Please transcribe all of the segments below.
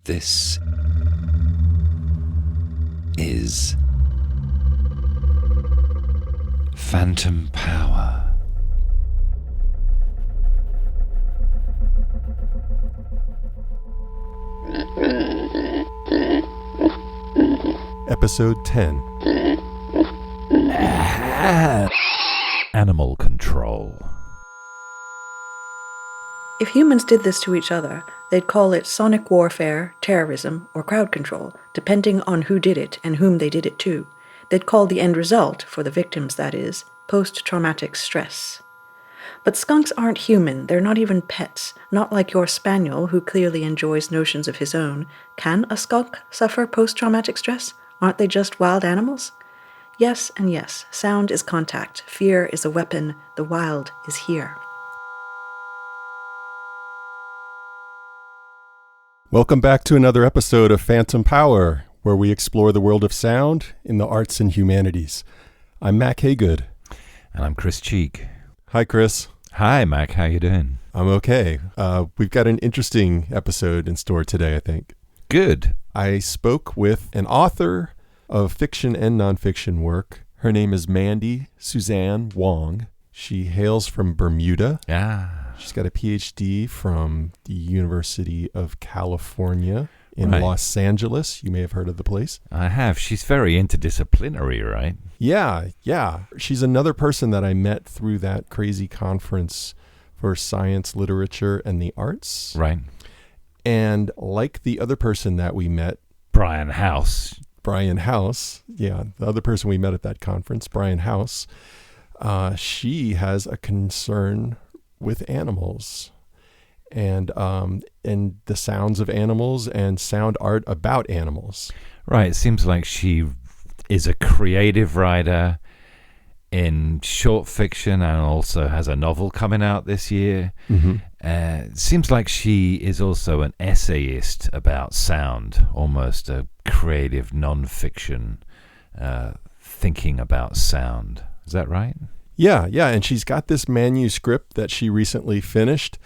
This is Phantom Power. Episode 10. Animal control. If humans did this to each other, they'd call it sonic warfare, terrorism, or crowd control, depending on who did it and whom they did it to. They'd call the end result, for the victims that is, post-traumatic stress. But skunks aren't human, they're not even pets, not like your spaniel who clearly enjoys notions of his own. Can a skunk suffer post-traumatic stress? Aren't they just wild animals? Yes and yes, sound is contact, fear is a weapon, the wild is here. Welcome back to another episode of Phantom Power, where we explore the world of sound in the arts and humanities. I'm Mack Hagood. And I'm Chris Cheek. Hi, Chris. Hi, Mac. How you doing? I'm okay. We've got an interesting episode in store today, I think. Good. I spoke with an author of fiction and nonfiction work. Her name is Mandy SUZANNE Wong. She hails from Bermuda. She's got a PhD from the University of California in Los Angeles. You may have heard of the place. I have. She's very interdisciplinary, right? Yeah. She's another person that I met through that crazy conference for science, literature, and the arts. Right. And like the other person that we met, Brian House. Yeah, the other person we met at that conference, Brian House, she has a concern with animals and the sounds of animals and sound art about animals. Right. It seems like she is a creative writer in short fiction and also has a novel coming out this year. Mm-hmm. It seems like she is also an essayist about sound, almost a creative nonfiction thinking about sound. Is that right? Yeah, and she's got this manuscript that she recently finished,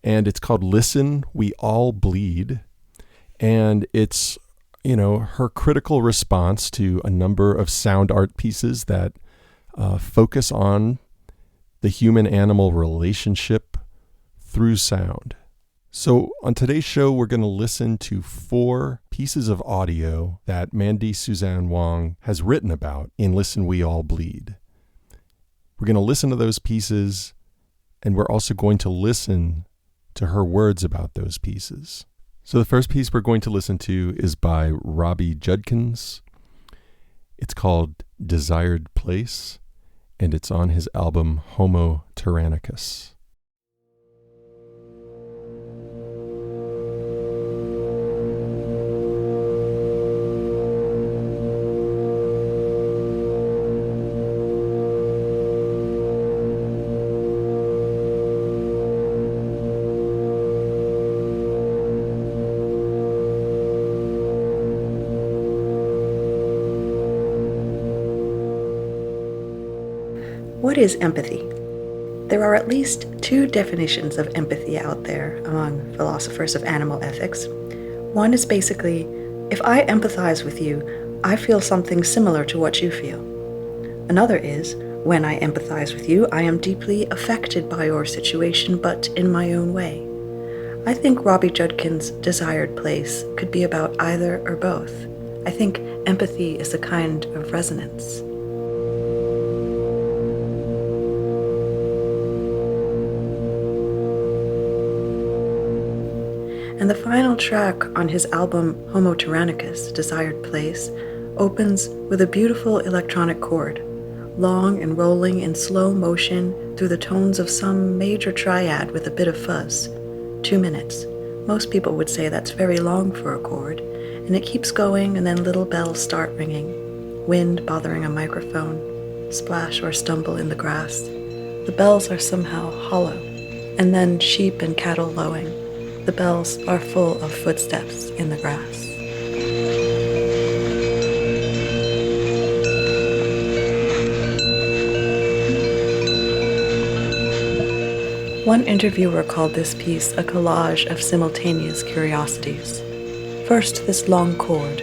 and it's called Listen, We All Bleed. And it's, her critical response to a number of sound art pieces that focus on the human-animal relationship through sound. So on today's show, we're going to listen to 4 pieces of audio that Mandy SUZANNE Wong has written about in Listen, We All Bleed. We're going to listen to those pieces, and we're also going to listen to her words about those pieces. So the first piece we're going to listen to is by Robbie Judkins. It's called Desired Place, and it's on his album Homo Tyrannicus. What is empathy? There are at least 2 definitions of empathy out there among philosophers of animal ethics. One is basically, if I empathize with you, I feel something similar to what you feel. Another is, when I empathize with you, I am deeply affected by your situation, but in my own way. I think Robbie Judkins' Desired Place could be about either or both. I think empathy is a kind of resonance. And the final track on his album Homo Tyrannicus, Desired Place, opens with a beautiful electronic chord, long and rolling in slow motion through the tones of some major triad with a bit of fuzz. 2 minutes. Most people would say that's very long for a chord, and it keeps going, and then little bells start ringing. Wind bothering a microphone, splash or stumble in the grass. The bells are somehow hollow, and then sheep and cattle lowing. The bells are full of footsteps in the grass. One interviewer called this piece a collage of simultaneous curiosities. First, this long chord.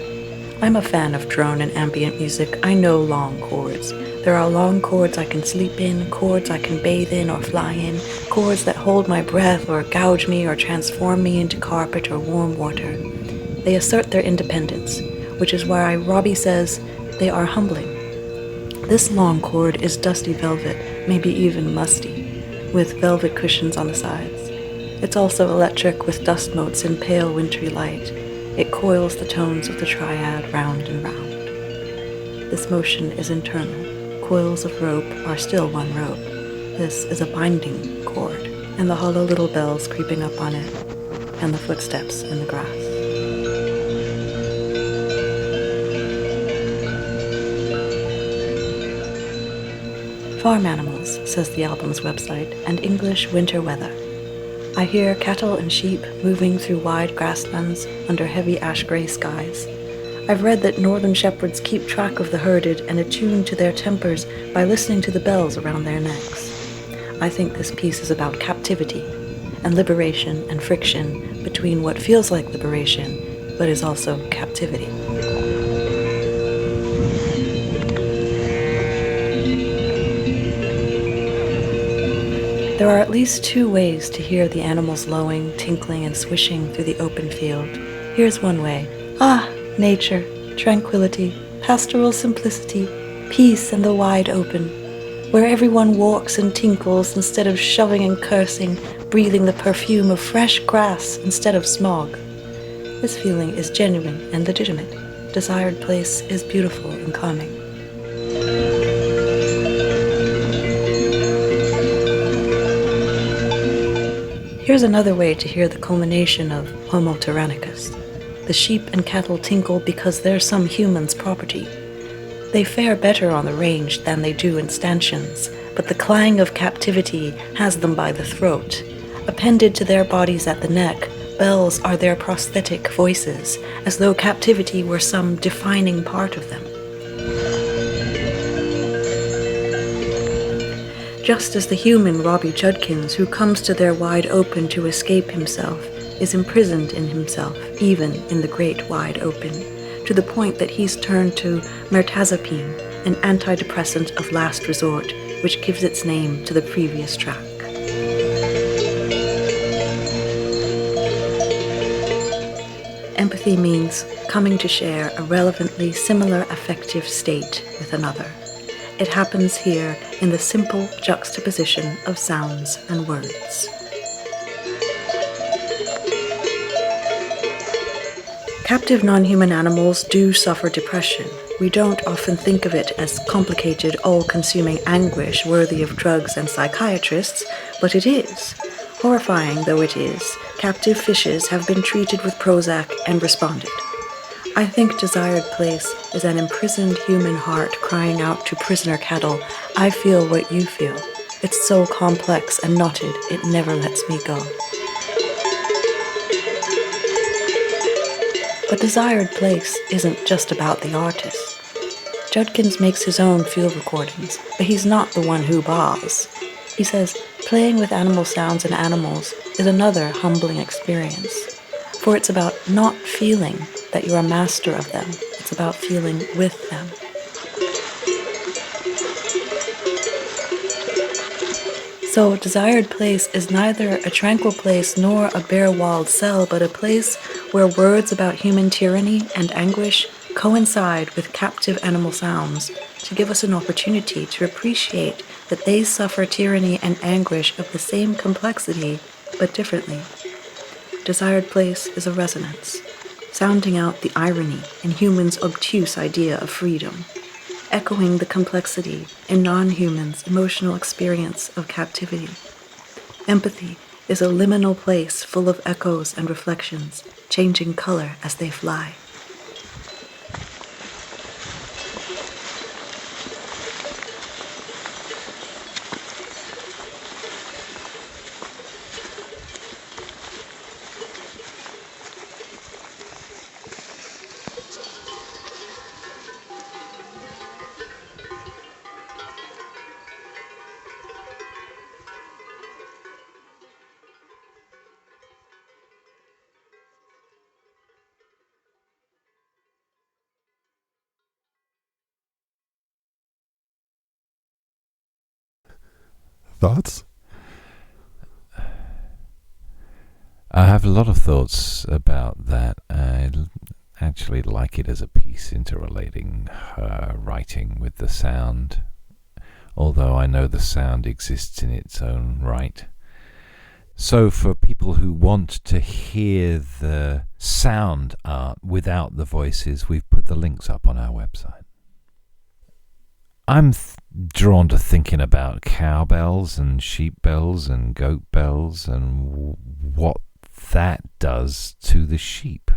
I'm a fan of drone and ambient music. I know long chords. There are long chords I can sleep in, chords I can bathe in or fly in, chords that hold my breath or gouge me or transform me into carpet or warm water. They assert their independence, which is why Robbie says they are humbling. This long chord is dusty velvet, maybe even musty, with velvet cushions on the sides. It's also electric with dust motes in pale wintry light. It coils the tones of the triad round and round. This motion is internal. Coils of rope are still one rope. This is a binding cord, and the hollow little bells creeping up on it, and the footsteps in the grass. Farm animals, says the album's website, and English winter weather. I hear cattle and sheep moving through wide grasslands under heavy ash-gray skies. I've read that northern shepherds keep track of the herded and attune to their tempers by listening to the bells around their necks. I think this piece is about captivity and liberation and friction between what feels like liberation but is also captivity. There are at least two ways to hear the animals lowing, tinkling, and swishing through the open field. Here's one way. Ah, nature, tranquility, pastoral simplicity, peace and the wide open, where everyone walks and tinkles instead of shoving and cursing, breathing the perfume of fresh grass instead of smog. This feeling is genuine and legitimate. Desired place is beautiful and calming. Here's another way to hear the culmination of Homo tyrannicus. The sheep and cattle tinkle because they're some human's property. They fare better on the range than they do in stanchions, but the clang of captivity has them by the throat. Appended to their bodies at the neck, bells are their prosthetic voices, as though captivity were some defining part of them. Just as the human Robbie Judkins, who comes to their wide open to escape himself, is imprisoned in himself, even in the great wide open, to the point that he's turned to mirtazapine, an antidepressant of last resort, which gives its name to the previous track. Empathy means coming to share a relevantly similar affective state with another. It happens here in the simple juxtaposition of sounds and words. Captive non-human animals do suffer depression. We don't often think of it as complicated, all-consuming anguish worthy of drugs and psychiatrists, but it is. Horrifying though it is, captive fishes have been treated with Prozac and responded. I think Desired Place is an imprisoned human heart crying out to prisoner cattle, I feel what you feel. It's so complex and knotted, it never lets me go. But Desired Place isn't just about the artist. Judkins makes his own field recordings, but he's not the one who baws. He says, playing with animal sounds and animals is another humbling experience. For it's about not feeling that you're a master of them. It's about feeling with them. So Desired Place is neither a tranquil place nor a bare-walled cell, but a place where words about human tyranny and anguish coincide with captive animal sounds to give us an opportunity to appreciate that they suffer tyranny and anguish of the same complexity, but differently. Desired Place is a resonance, sounding out the irony in humans' obtuse idea of freedom, echoing the complexity in non-humans' emotional experience of captivity. Empathy is a liminal place full of echoes and reflections, changing color as they fly. Thoughts? I have a lot of thoughts about that. I actually like it as a piece interrelating her writing with the sound, although I know the sound exists in its own right. So for people who want to hear the sound art without the voices, we've put the links up on our website. I'm drawn to thinking about cowbells and sheep bells and goat bells and what that does to the sheep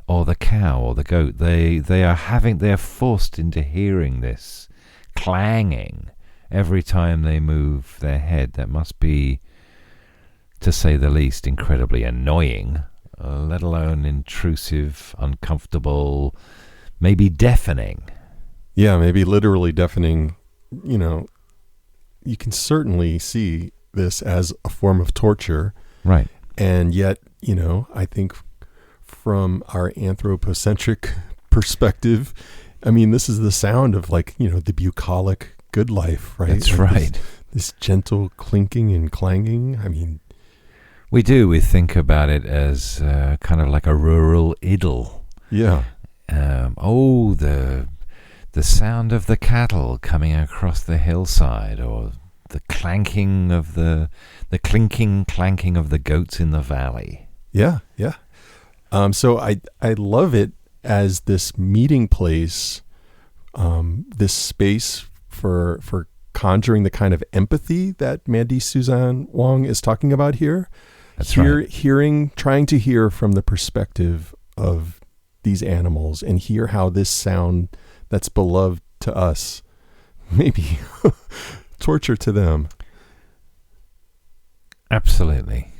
or the cow or the goat. They're forced into hearing this clanging every time they move their head. That must be, to say the least, incredibly annoying, let alone intrusive, uncomfortable, maybe deafening. Yeah, maybe literally deafening. You can certainly see this as a form of torture. Right. And yet, I think from our anthropocentric perspective, I mean, this is the sound of the bucolic good life, right? That's right. This gentle clinking and clanging. I mean, we think about it as kind of like a rural idyll. Yeah. The sound of the cattle coming across the hillside, or the clanking of the clanking of the goats in the valley. Yeah. So I love it as this meeting place, this space for conjuring the kind of empathy that Mandy Suzanne Wong is talking about here. That's right. Trying to hear from the perspective of these animals and hear how this sound that's beloved to us maybe torture to them. Absolutely.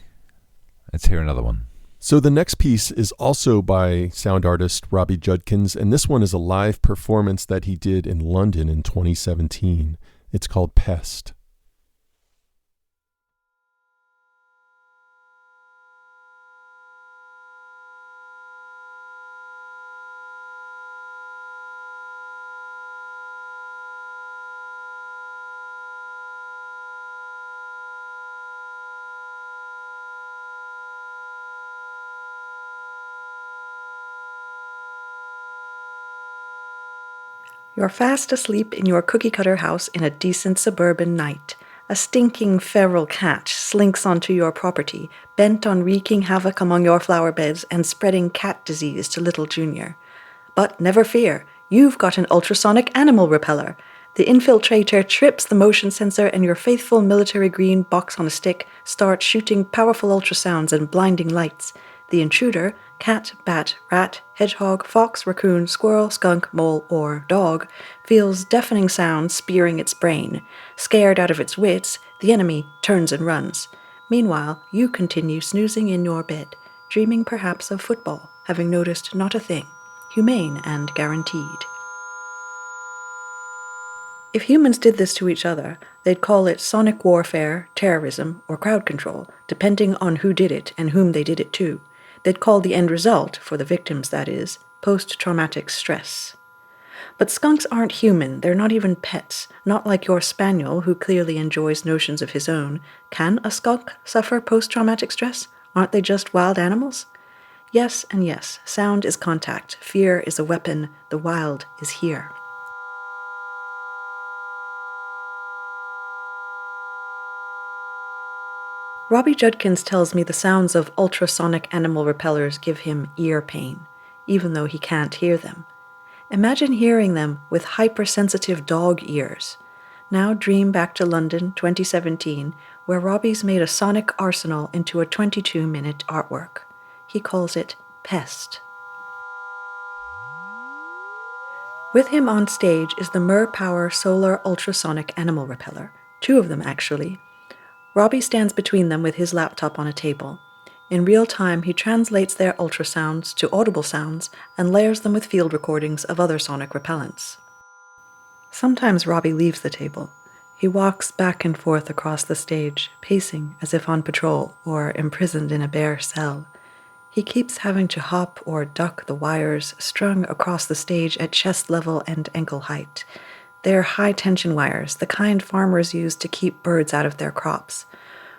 Let's hear another one. So the next piece is also by sound artist Robbie Judkins, and this one is a live performance that he did in London in 2017. It's called Pest. You're fast asleep in your cookie-cutter house in a decent suburban night. A stinking feral cat slinks onto your property, bent on wreaking havoc among your flower beds and spreading cat disease to little Junior. But never fear, you've got an ultrasonic animal repeller. The infiltrator trips the motion sensor and your faithful military green box on a stick starts shooting powerful ultrasounds and blinding lights. The intruder, cat, bat, rat, hedgehog, fox, raccoon, squirrel, skunk, mole, or dog, feels deafening sounds spearing its brain. Scared out of its wits, the enemy turns and runs. Meanwhile, you continue snoozing in your bed, dreaming perhaps of football, having noticed not a thing. Humane and guaranteed. If humans did this to each other, they'd call it sonic warfare, terrorism, or crowd control, depending on who did it and whom they did it to. They'd call the end result, for the victims that is, post-traumatic stress. But skunks aren't human, they're not even pets, not like your spaniel who clearly enjoys notions of his own. Can a skunk suffer post-traumatic stress? Aren't they just wild animals? Yes and yes, sound is contact, fear is a weapon, the wild is here. Robbie Judkins tells me the sounds of ultrasonic animal repellers give him ear pain, even though he can't hear them. Imagine hearing them with hypersensitive dog ears. Now dream back to London 2017, where Robbie's made a sonic arsenal into a 22-minute artwork. He calls it Pest. With him on stage is the Power Solar Ultrasonic Animal Repeller, 2 of them actually. Robbie stands between them with his laptop on a table. In real time, he translates their ultrasounds to audible sounds and layers them with field recordings of other sonic repellents. Sometimes Robbie leaves the table. He walks back and forth across the stage, pacing as if on patrol or imprisoned in a bare cell. He keeps having to hop or duck the wires strung across the stage at chest level and ankle height. They're high-tension wires, the kind farmers use to keep birds out of their crops.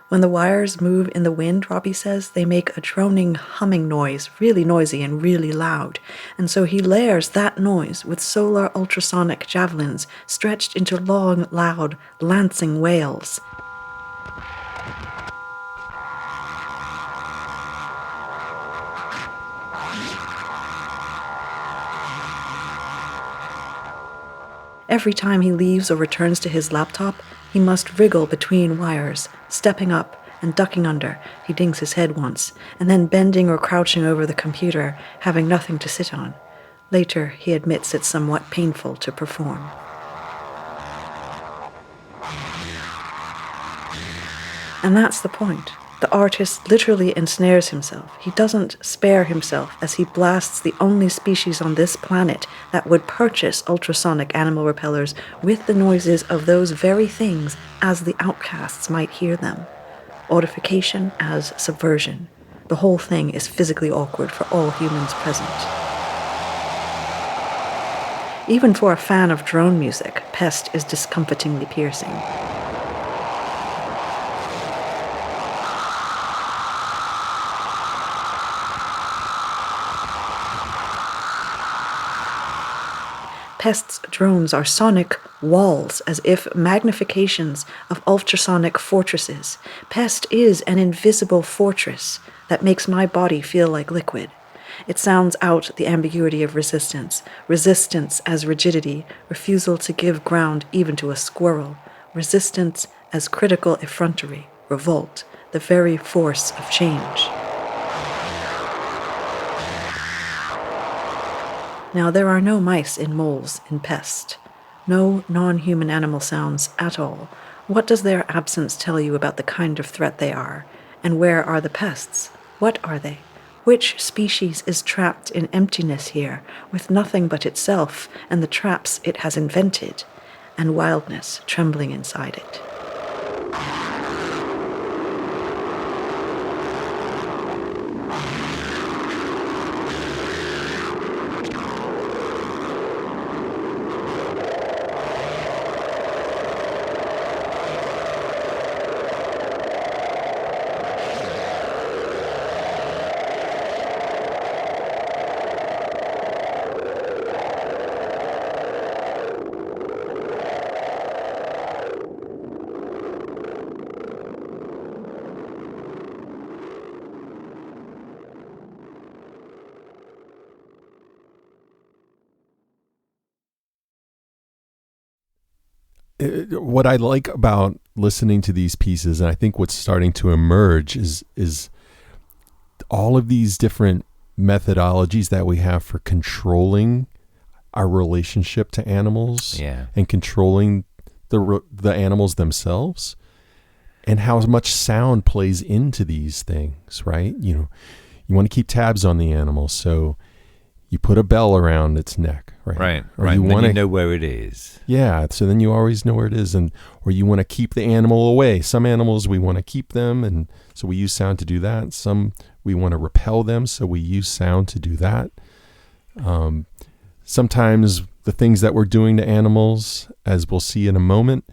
When the wires move in the wind, Robbie says, they make a droning, humming noise, really noisy and really loud. And so he layers that noise with solar ultrasonic javelins stretched into long, loud, lancing wails. Every time he leaves or returns to his laptop, he must wriggle between wires, stepping up and ducking under. He dings his head once, and then bending or crouching over the computer, having nothing to sit on. Later, he admits it's somewhat painful to perform. And that's the point. The artist literally ensnares himself. He doesn't spare himself as he blasts the only species on this planet that would purchase ultrasonic animal repellers with the noises of those very things as the outcasts might hear them. Audification as subversion. The whole thing is physically awkward for all humans present. Even for a fan of drone music, Pest is discomfortingly piercing. Pest's drones are sonic walls, as if magnifications of ultrasonic fortresses. Pest is an invisible fortress that makes my body feel like liquid. It sounds out the ambiguity of resistance. Resistance as rigidity, refusal to give ground even to a squirrel. Resistance as critical effrontery, revolt, the very force of change. Now, there are no mice in moles in Pest. No non-human animal sounds at all. What does their absence tell you about the kind of threat they are? And where are the pests? What are they? Which species is trapped in emptiness here, with nothing but itself and the traps it has invented, and wildness trembling inside it? What I like about listening to these pieces, and I think what's starting to emerge is all of these different methodologies that we have for controlling our relationship to animals, and controlling the animals themselves, and how much sound plays into these things, right? You want to keep tabs on the animal, so you put a bell around its neck, right? Right. You want to know where it is. Yeah, so then you always know where it is, or you want to keep the animal away. Some animals we want to keep them, and so we use sound to do that. Some we want to repel them, so we use sound to do that. Sometimes the things that we're doing to animals, as we'll see in a moment,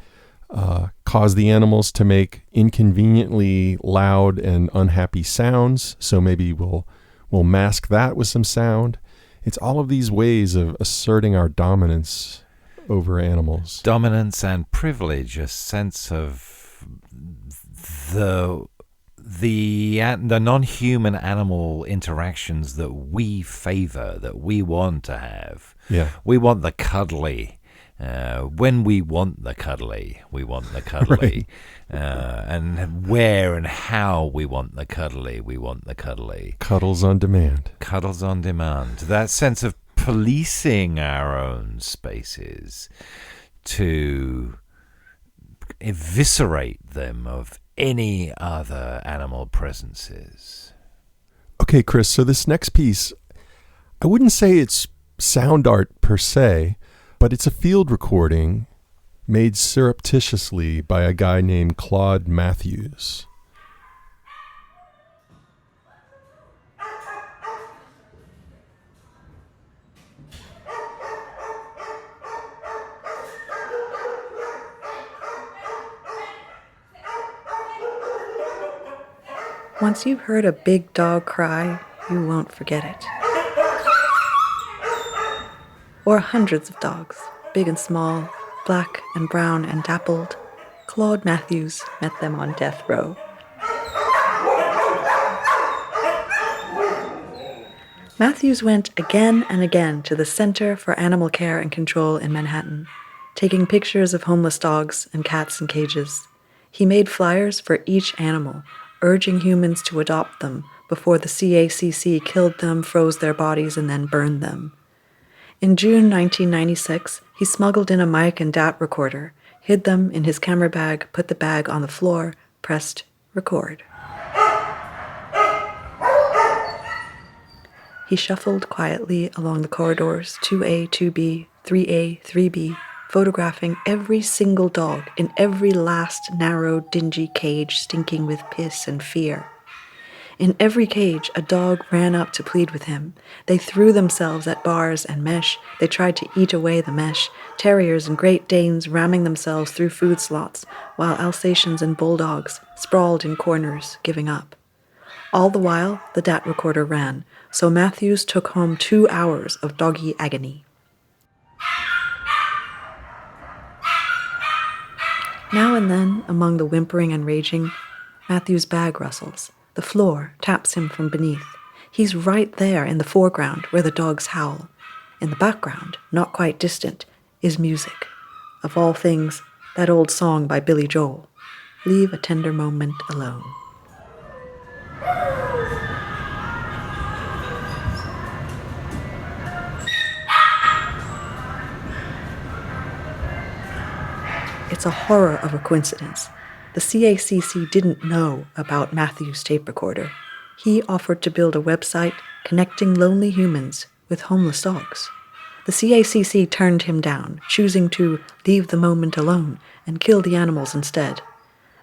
cause the animals to make inconveniently loud and unhappy sounds. So maybe we'll mask that with some sound. It's all of these ways of asserting our dominance over animals. Dominance and privilege, a sense of the non-human animal interactions that we favor, that we want to have. Yeah. We want the cuddly. When we want the cuddly, we want the cuddly. Right. And where and how we want the cuddly, we want the cuddly. Cuddles on demand. Cuddles on demand. That sense of policing our own spaces to eviscerate them of any other animal presences. Okay, Chris, so this next piece, I wouldn't say it's sound art per se, but it's a field recording made surreptitiously by a guy named Claude Matthews. Once you've heard a big dog cry, you won't forget it. Or hundreds of dogs, big and small, black and brown and dappled. Claude Matthews met them on death row. Matthews went again and again to the Center for Animal Care and Control in Manhattan, taking pictures of homeless dogs and cats in cages. He made flyers for each animal, urging humans to adopt them before the CACC killed them, froze their bodies, and then burned them. In June 1996, he smuggled in a mic and DAT recorder, hid them in his camera bag, put the bag on the floor, pressed record. He shuffled quietly along the corridors, 2A, 2B, 3A, 3B, photographing every single dog in every last narrow, dingy cage stinking with piss and fear. In every cage, a dog ran up to plead with him. They threw themselves at bars and mesh. They tried to eat away the mesh, terriers and Great Danes ramming themselves through food slots, while Alsatians and bulldogs sprawled in corners, giving up. All the while, the DAT recorder ran, so Matthews took home 2 hours of doggy agony. Now and then, among the whimpering and raging, Matthews' bag rustles. The floor taps him from beneath. He's right there in the foreground where the dogs howl. In the background, not quite distant, is music. Of all things, that old song by Billy Joel, "Leave a Tender Moment Alone." It's a horror of a coincidence. The CACC didn't know about Matthews' tape recorder. He offered to build a website connecting lonely humans with homeless dogs. The CACC turned him down, choosing to leave the moment alone and kill the animals instead.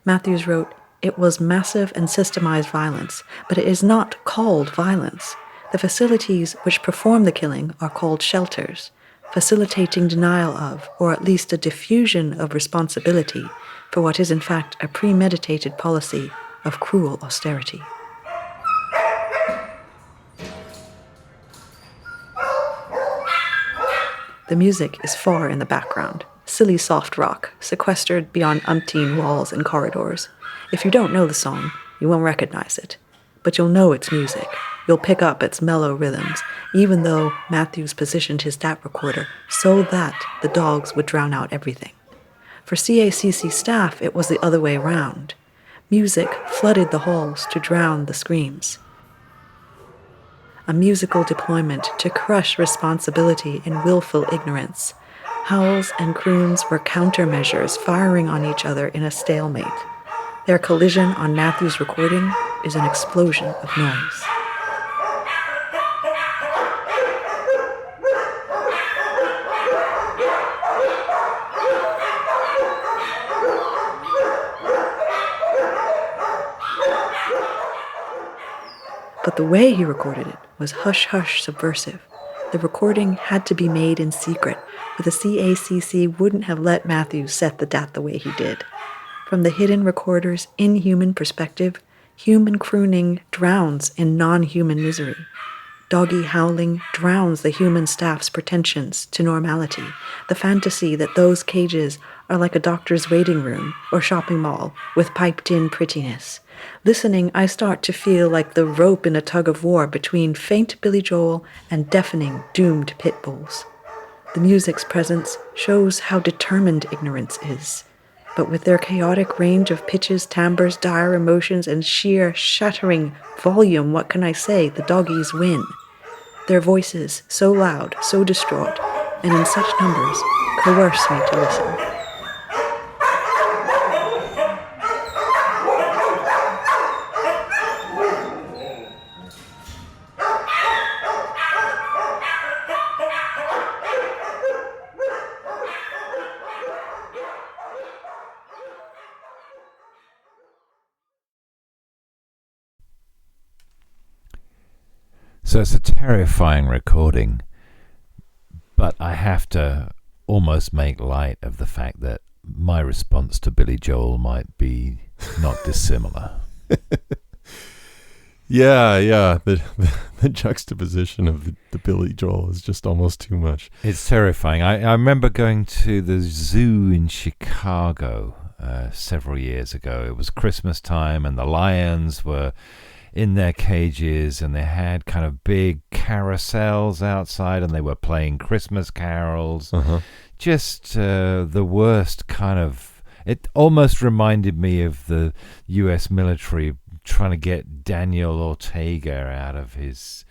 Matthews wrote, "It was massive and systemized violence, but it is not called violence. The facilities which perform the killing are called shelters, facilitating denial of, or at least a diffusion of responsibility for what is in fact a premeditated policy of cruel austerity." The music is far in the background, silly soft rock, sequestered beyond umpteen walls and corridors. If you don't know the song, you won't recognize it, but you'll know it's music. You'll pick up its mellow rhythms, even though Matthews positioned his DAT recorder so that the dogs would drown out everything. For CACC staff, it was the other way around. Music flooded the halls to drown the screams. A musical deployment to crush responsibility in willful ignorance. Howls and croons were countermeasures firing on each other in a stalemate. Their collision on Matthews' recording is an explosion of noise. But the way he recorded it was hush-hush subversive. The recording had to be made in secret, or the CACC wouldn't have let Matthews set the DAT the way he did. From the hidden recorder's inhuman perspective, human crooning drowns in non-human misery. Doggy howling drowns the human staff's pretensions to normality, the fantasy that those cages are like a doctor's waiting room or shopping mall with piped-in prettiness. Listening, I start to feel like the rope in a tug-of-war between faint Billy Joel and deafening, doomed pit bulls. The music's presence shows how determined ignorance is. But with their chaotic range of pitches, timbres, dire emotions, and sheer, shattering volume, what can I say? The doggies win. Their voices, so loud, so distraught, and in such numbers, coerce me to listen. So it's a terrifying recording, but I have to almost make light of the fact that my response to Billy Joel might be not dissimilar. Yeah. The juxtaposition of the Billy Joel is just almost too much. It's terrifying. I remember going to the zoo in Chicago several years ago. It was Christmas time, and the lions were in their cages, and they had kind of big carousels outside, and they were playing Christmas carols. Just the worst kind of... It almost reminded me of the U.S. military trying to get Daniel Ortega out of his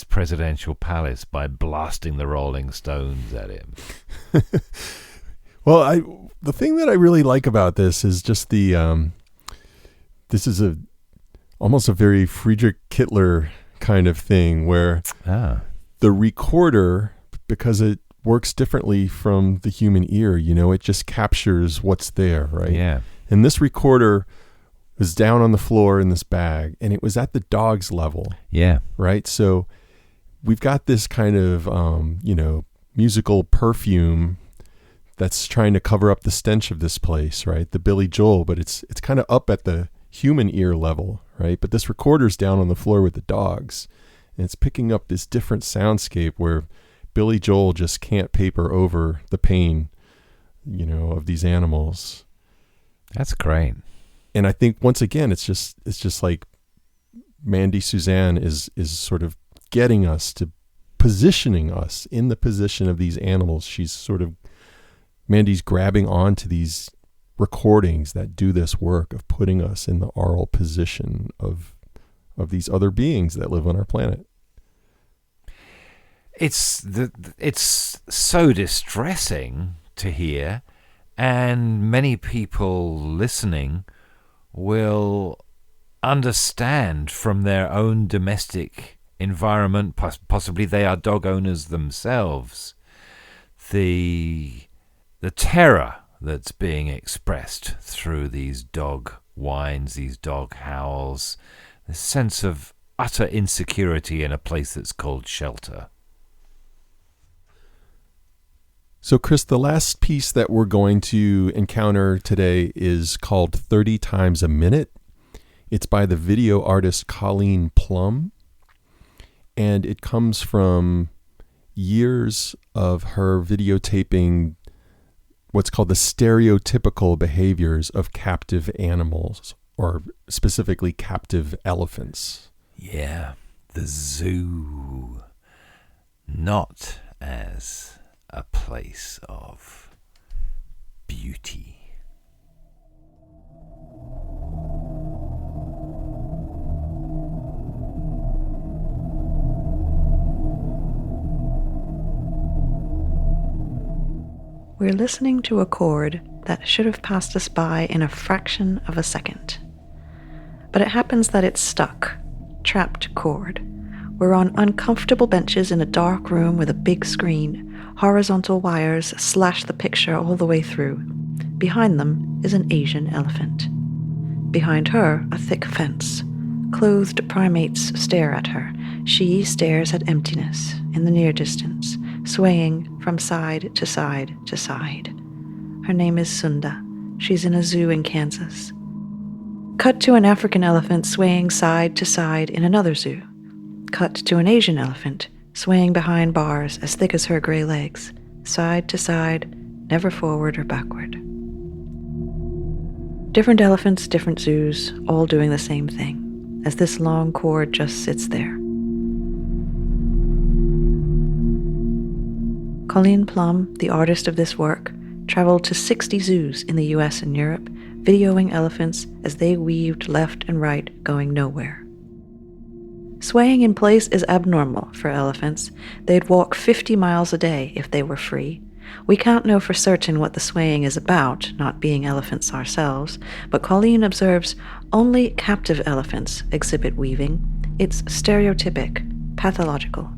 presidential palace by blasting the Rolling Stones at him. Well, the thing that I really like about this is just the this is almost a very Friedrich Kittler kind of thing, where the recorder, because it works differently from the human ear, it just captures what's there, right? Yeah. And this recorder was down on the floor in this bag, and it was at the dog's level. Yeah. Right? So we've got this kind of, musical perfume that's trying to cover up the stench of this place, right? The Billy Joel, but it's kind of up at the human ear level, right? But this recorder's down on the floor with the dogs, and it's picking up this different soundscape where Billy Joel just can't paper over the pain, of these animals. That's great. And I think once again, it's just like Mandy SUZANNE is sort of getting us to positioning us in the position of these animals. Mandy's grabbing onto these recordings that do this work of putting us in the aural position of these other beings that live on our planet. It's so distressing to hear, and many people listening will understand from their own domestic environment, possibly they are dog owners themselves, the terror that's being expressed through these dog whines, these dog howls, the sense of utter insecurity in a place that's called shelter. So, Chris, the last piece that we're going to encounter today is called 30 Times a Minute. It's by the video artist Colleen Plum, and it comes from years of her videotaping what's called the stereotypical behaviors of captive animals, or specifically captive elephants. Yeah, the zoo, not as a place of beauty. We're listening to a chord that should have passed us by in a fraction of a second. But it happens that it's stuck, trapped chord. We're on uncomfortable benches in a dark room with a big screen. Horizontal wires slash the picture all the way through. Behind them is an Asian elephant. Behind her, a thick fence. Clothed primates stare at her. She stares at emptiness in the near distance, swaying from side to side to side. Her name is Sunda. She's in a zoo in Kansas. Cut to an African elephant swaying side to side in another zoo. Cut to an Asian elephant swaying behind bars as thick as her gray legs, side to side, never forward or backward. Different elephants, different zoos, all doing the same thing, as this long cord just sits there. Colleen Plum, the artist of this work, traveled to 60 zoos in the US and Europe, videoing elephants as they weaved left and right, going nowhere. Swaying in place is abnormal for elephants. They'd walk 50 miles a day if they were free. We can't know for certain what the swaying is about, not being elephants ourselves, but Colleen observes only captive elephants exhibit weaving. It's stereotypic, pathological.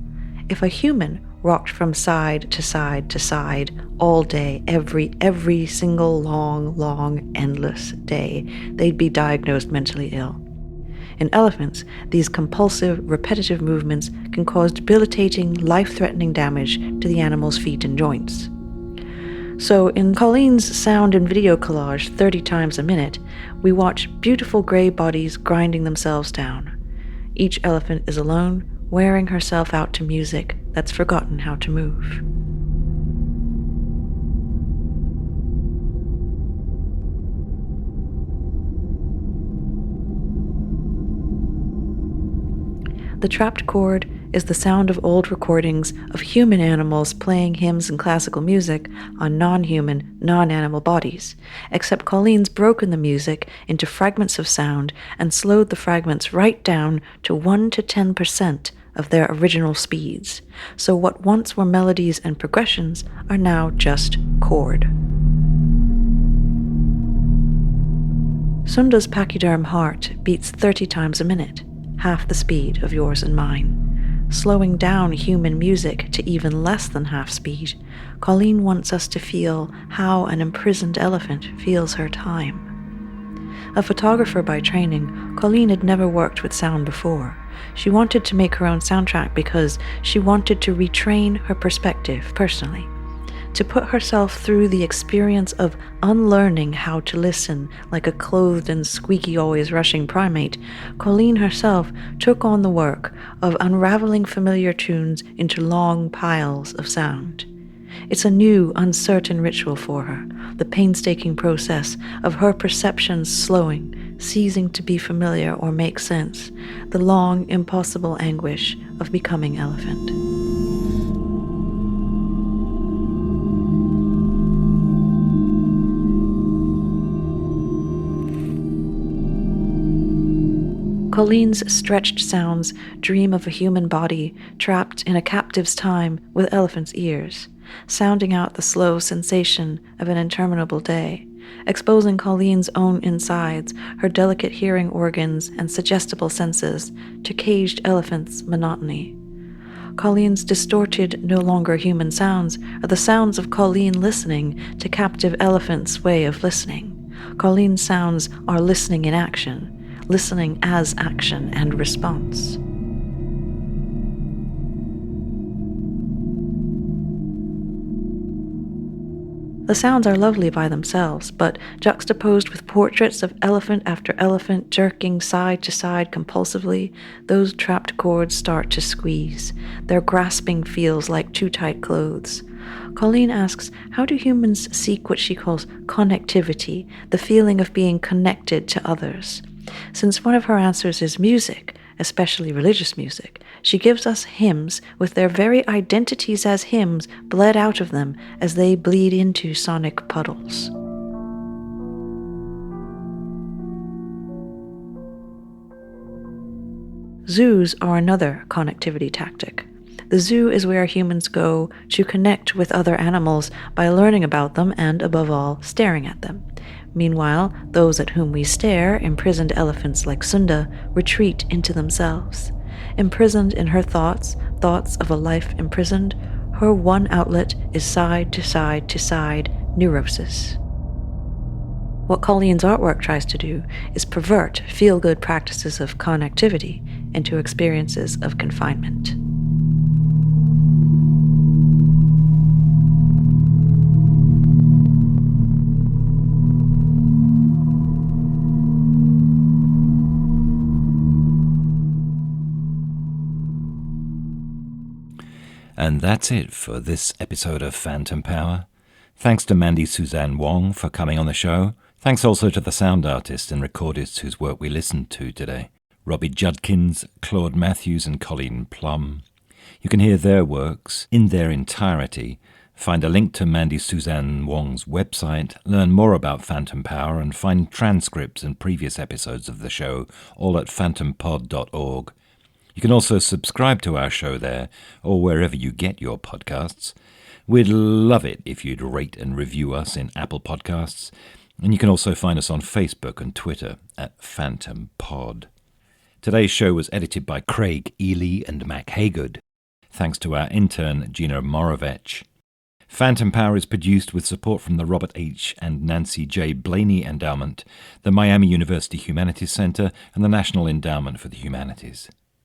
If a human rocked from side to side to side all day, every single long, endless day, they'd be diagnosed mentally ill. In elephants, these compulsive, repetitive movements can cause debilitating, life-threatening damage to the animal's feet and joints. So in Colleen's sound and video collage 30 times a minute, we watch beautiful gray bodies grinding themselves down. Each elephant is alone, wearing herself out to music that's forgotten how to move. The trapped chord is the sound of old recordings of human animals playing hymns and classical music on non-human, non-animal bodies, except Colleen's broken the music into fragments of sound and slowed the fragments right down to 1 to 10% of their original speeds, so what once were melodies and progressions are now just chord. Sunda's pachyderm heart beats 30 times a minute, half the speed of yours and mine. Slowing down human music to even less than half speed, Colleen wants us to feel how an imprisoned elephant feels her time. A photographer by training, Colleen had never worked with sound before. She wanted to make her own soundtrack because she wanted to retrain her perspective personally, to put herself through the experience of unlearning how to listen like a clothed and squeaky, always rushing primate. Colleen herself took on the work of unraveling familiar tunes into long piles of sound. It's a new, uncertain ritual for her, the painstaking process of her perceptions slowing, ceasing to be familiar or make sense, the long, impossible anguish of becoming elephant. Colleen's stretched sounds dream of a human body trapped in a captive's time with elephant's ears, sounding out the slow sensation of an interminable day, exposing Colleen's own insides, her delicate hearing organs and suggestible senses to caged elephant's monotony. Colleen's distorted, no longer human sounds are the sounds of Colleen listening to captive elephant's way of listening. Colleen's sounds are listening in action, listening as action and response. The sounds are lovely by themselves, but juxtaposed with portraits of elephant after elephant jerking side to side compulsively, those trapped chords start to squeeze. Their grasping feels like too tight clothes. Colleen asks, how do humans seek what she calls connectivity, the feeling of being connected to others? Since one of her answers is music, especially religious music, she gives us hymns with their very identities as hymns bled out of them as they bleed into sonic puddles. Zoos are another connectivity tactic. The zoo is where humans go to connect with other animals by learning about them and, above all, staring at them. Meanwhile, those at whom we stare, imprisoned elephants like Sunda, retreat into themselves. Imprisoned in her thoughts of a life imprisoned, her one outlet is side to side to side neurosis. What Colleen's artwork tries to do is pervert feel-good practices of connectivity into experiences of confinement. And that's it for this episode of Phantom Power. Thanks to Mandy Suzanne Wong for coming on the show. Thanks also to the sound artists and recordists whose work we listened to today. Robbie Judkins, Claude Matthews and Colleen Plum. You can hear their works in their entirety. Find a link to Mandy Suzanne Wong's website, learn more about Phantom Power and find transcripts and previous episodes of the show all at phantompod.org. You can also subscribe to our show there, or wherever you get your podcasts. We'd love it if you'd rate and review us in Apple Podcasts, and you can also find us on Facebook and Twitter at Phantom Pod. Today's show was edited by Craig Ely and Mack Hagood. Thanks to our intern, Gina Morovec. Phantom Power is produced with support from the Robert H. and Nancy J. Blaney Endowment, the Miami University Humanities Center, and the National Endowment for the Humanities.